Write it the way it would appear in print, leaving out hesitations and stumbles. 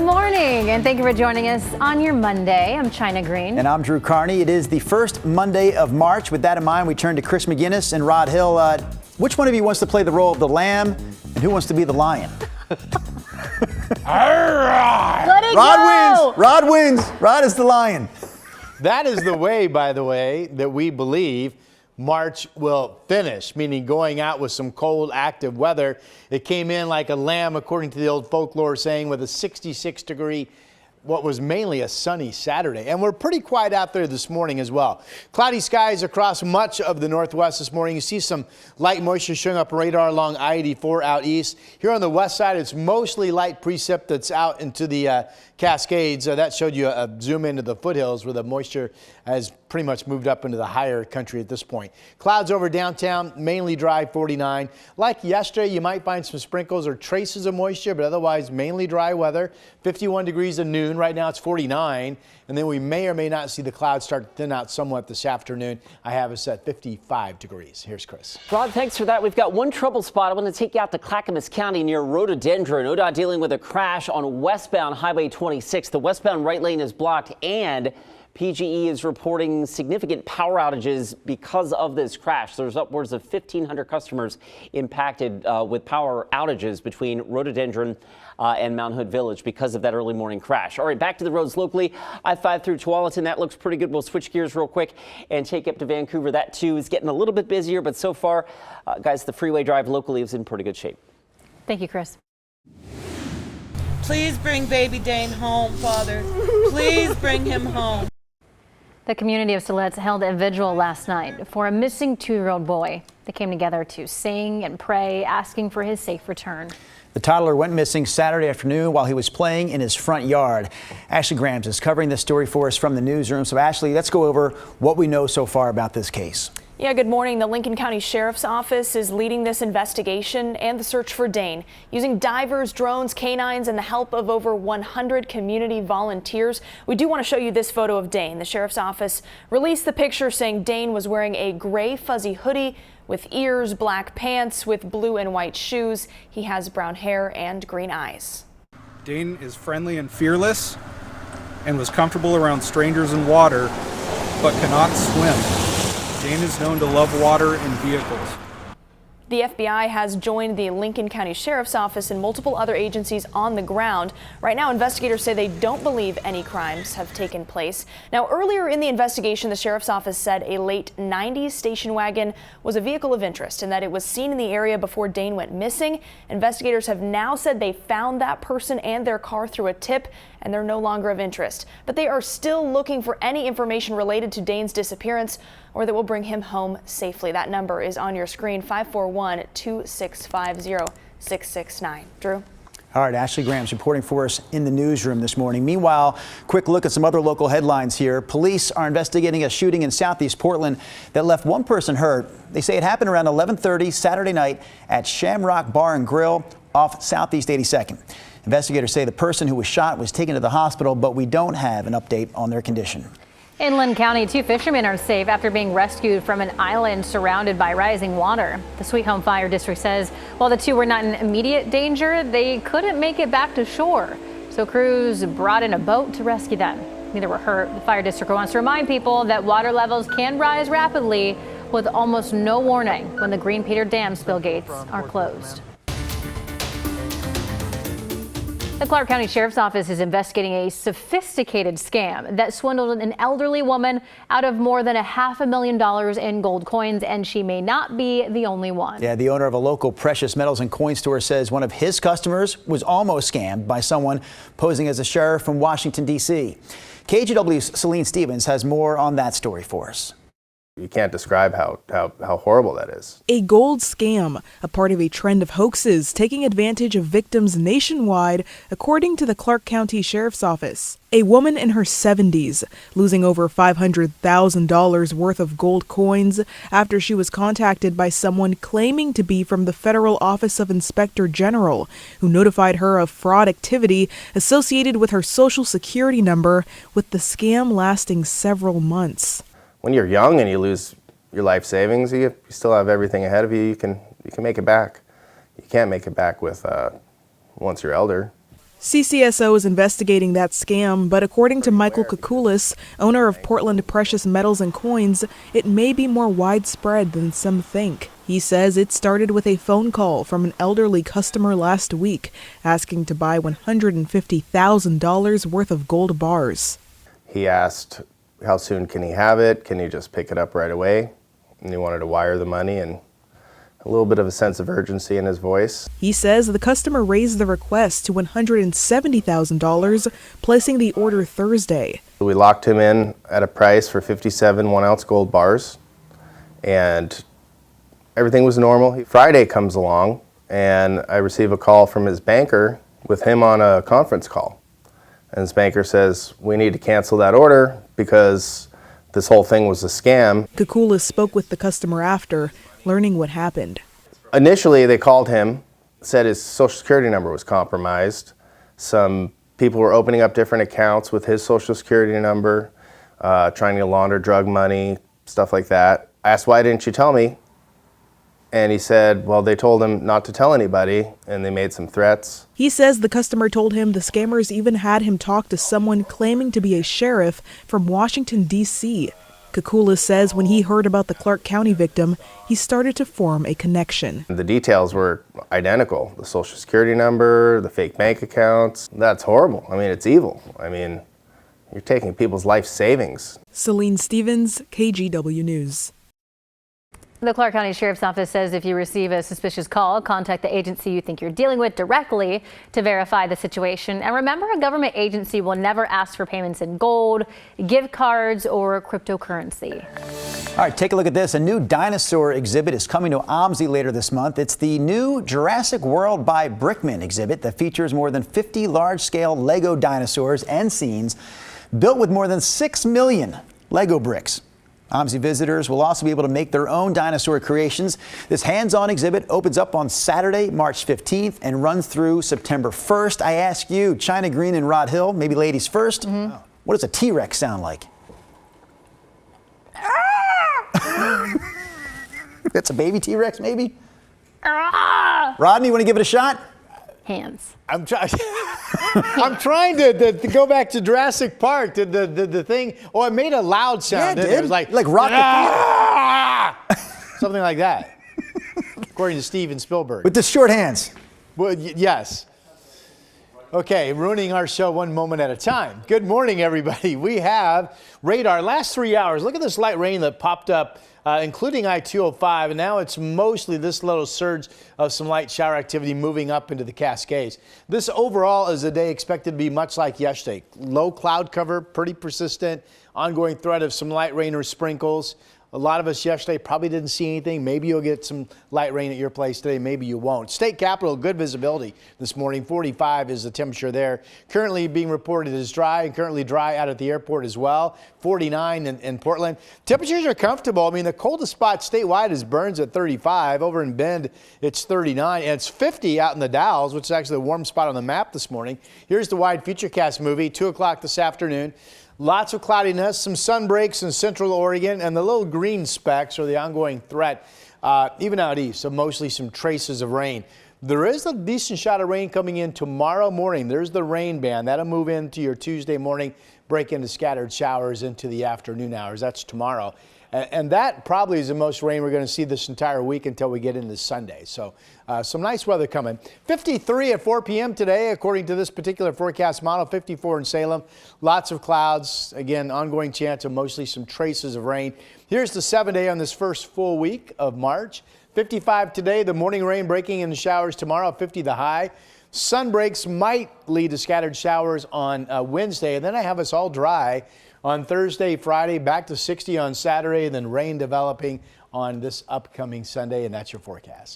morning, and thank you for joining us on your Monday. I'm China Green. And I'm Drew Carney. It is the first Monday of March. With that in mind, we turn to Chris McGinnis and Rod Hill. Which one of you wants to play the role of the lamb, and who wants to be the lion? Let it go! Rod wins. Rod is the lion. That is the way, by the way, that we believe March will finish, meaning going out with some cold, active weather. It came in like a lamb, according to the old folklore saying, with a 66-degree, what was mainly a sunny Saturday. And we're pretty quiet out there this morning as well. Cloudy skies across much of the northwest this morning. You see some light moisture showing up radar along I-84 out east. Here on the west side, it's mostly light precip that's out into the Cascades. That showed you a zoom into the foothills where the moisture has pretty much moved up into the higher country at this point. Clouds over downtown, mainly dry, 49. Like yesterday, you might find some sprinkles or traces of moisture, but otherwise mainly dry weather. 51 degrees at noon. Right now it's 49. And then we may or may not see the clouds start to thin out somewhat this afternoon. I have us at 55 degrees. Here's Chris. Rod, thanks for that. We've got one trouble spot. I want to take you out to Clackamas County near Rhododendron. ODOT dealing with a crash on westbound Highway 26. The westbound right lane is blocked, and PGE is reporting significant power outages because of this crash. There's upwards of 1,500 customers impacted with power outages between Rhododendron and Mount Hood Village because of that early morning crash. All right, back to the roads locally. I-5 through Tualatin, that looks pretty good. We'll switch gears real quick and take up to Vancouver. That too is getting a little bit busier, but so far, guys, the freeway drive locally is in pretty good shape. Thank you, Chris. Please bring baby Dane home, Father. Please bring him home. The community of Siletz held a vigil last night for a missing 2-year-old boy. They came together to sing and pray, asking for his safe return. The toddler went missing Saturday afternoon while he was playing in his front yard. Ashley Grams is covering this story for us from the newsroom. So Ashley, let's go over what we know so far about this case. Yeah, good morning. The Lincoln County Sheriff's Office is leading this investigation and the search for Dane. Using divers, drones, canines, and the help of over 100 community volunteers. We do want to show you this photo of Dane. The Sheriff's Office released the picture saying Dane was wearing a gray fuzzy hoodie with ears, black pants with blue and white shoes. He has brown hair and green eyes. Dane is friendly and fearless and was comfortable around strangers and water, but cannot swim. Dane is known to love water and vehicles. The FBI has joined the Lincoln County Sheriff's Office and multiple other agencies on the ground. Right now, investigators say they don't believe any crimes have taken place. Now, earlier in the investigation, the Sheriff's Office said a late 90s station wagon was a vehicle of interest and that it was seen in the area before Dane went missing. Investigators have now said they found that person and their car through a tip, and they're no longer of interest. But they are still looking for any information related to Dane's disappearance or that will bring him home safely. That number is on your screen, 541-2650-669. Drew? All right, Ashley Grams reporting for us in the newsroom this morning. Meanwhile, quick look at some other local headlines here. Police are investigating a shooting in southeast Portland that left one person hurt. They say it happened around 11:30 Saturday night at Shamrock Bar and Grill off Southeast 82nd. Investigators say the person who was shot was taken to the hospital, but we don't have an update on their condition. In Lynn County, 2 fishermen are safe after being rescued from an island surrounded by rising water. The Sweet Home Fire District says while the 2 were not in immediate danger, they couldn't make it back to shore. So crews brought in a boat to rescue them. Neither were hurt. The fire district wants to remind people that water levels can rise rapidly with almost no warning when the Green Peter Dam spill gates are closed. The Clark County Sheriff's Office is investigating a sophisticated scam that swindled an elderly woman out of more than $500,000 in gold coins, and she may not be the only one. Yeah, the owner of a local precious metals and coin store says one of his customers was almost scammed by someone posing as a sheriff from Washington, D.C. KGW's Celine Stevens has more on that story for us. You can't describe how horrible that is. A gold scam, a part of a trend of hoaxes taking advantage of victims nationwide, according to the Clark County Sheriff's Office. A woman in her 70s losing over $500,000 worth of gold coins after she was contacted by someone claiming to be from the Federal Office of Inspector General, who notified her of fraud activity associated with her Social Security number, with the scam lasting several months. When you're young and you lose your life savings, you still have everything ahead of you. You can make it back. You can't make it back with once you're elder. CCSO is investigating that scam, but according to Michael Kukulis, owner of Portland Precious Metals and Coins, it may be more widespread than some think. He says it started with a phone call from an elderly customer last week asking to buy $150,000 worth of gold bars. He asked how soon can he have it, can he just pick it up right away, and he wanted to wire the money, and a little bit of a sense of urgency in his voice. He says the customer raised the request to $170,000, placing the order Thursday. We locked him in at a price for 57 1-ounce gold bars, and everything was normal. Friday comes along, and I receive a call from his banker with him on a conference call. And his banker says, we need to cancel that order because this whole thing was a scam. Kukulis spoke with the customer after, learning what happened. Initially, they called him, said his social security number was compromised. Some people were opening up different accounts with his social security number, trying to launder drug money, stuff like that. I asked, why didn't you tell me? And he said, well, they told him not to tell anybody, and they made some threats. He says the customer told him the scammers even had him talk to someone claiming to be a sheriff from Washington, D.C. Kukulis says when he heard about the Clark County victim, he started to form a connection. The details were identical. The social security number, the fake bank accounts. That's horrible. I mean, it's evil. I mean, you're taking people's life savings. Celine Stevens, KGW News. The Clark County Sheriff's Office says if you receive a suspicious call, contact the agency you think you're dealing with directly to verify the situation. And remember, a government agency will never ask for payments in gold, gift cards, or cryptocurrency. All right, take a look at this. A new dinosaur exhibit is coming to OMSI later this month. It's the new Jurassic World by Brickman exhibit that features more than 50 large-scale Lego dinosaurs and scenes built with more than 6 million Lego bricks. OMSI visitors will also be able to make their own dinosaur creations. This hands-on exhibit opens up on Saturday, March 15th and runs through September 1st. I ask you, China Green and Rod Hill, maybe ladies first, what does a T-Rex sound like? That's a baby T-Rex, maybe? Rodney, you want to give it a shot? Hands. I'm trying to go back to Jurassic Park. The thing. Oh, it made a loud sound. Yeah, it did. It was like rock the something like that, according to Steven Spielberg. with the short hands. Well, yes. Okay, ruining our show one moment at a time. Good morning, everybody. We have radar last 3 hours. Look at this light rain that popped up, including I-205, and now it's mostly this little surge of some light shower activity moving up into the Cascades. This overall is a day expected to be much like yesterday. Low cloud cover, pretty persistent, ongoing threat of some light rain or sprinkles. A lot of us yesterday probably didn't see anything. Maybe you'll get some light rain at your place today. Maybe you won't. State Capitol, good visibility this morning. 45 is the temperature there. Currently being reported as dry and currently dry out at the airport as well. 49 in Portland. Temperatures are comfortable. I mean, the coldest spot statewide is Burns at 35. Over in Bend, it's 39. And it's 50 out in the Dalles, which is actually the warm spot on the map this morning. Here's the wide Futurecast movie, 2 o'clock this afternoon. Lots of cloudiness, some sun breaks in central Oregon, and the little green specks are the ongoing threat, even out east, so mostly some traces of rain. There is a decent shot of rain coming in tomorrow morning. There's the rain band. That'll move into your Tuesday morning, break into scattered showers into the afternoon hours. That's tomorrow. And that probably is the most rain we're going to see this entire week until we get into Sunday. So some nice weather coming. 53 at 4 p.m. today, according to this particular forecast model. 54 in Salem. Lots of clouds. Again, ongoing chance of mostly some traces of rain. Here's the 7-day on this first full week of March. 55 today. The morning rain breaking into showers tomorrow. 50 the high. Sun breaks might lead to scattered showers on Wednesday. And then I have us all dry on Thursday, Friday, back to 60 on Saturday, and then rain developing on this upcoming Sunday, and that's your forecast.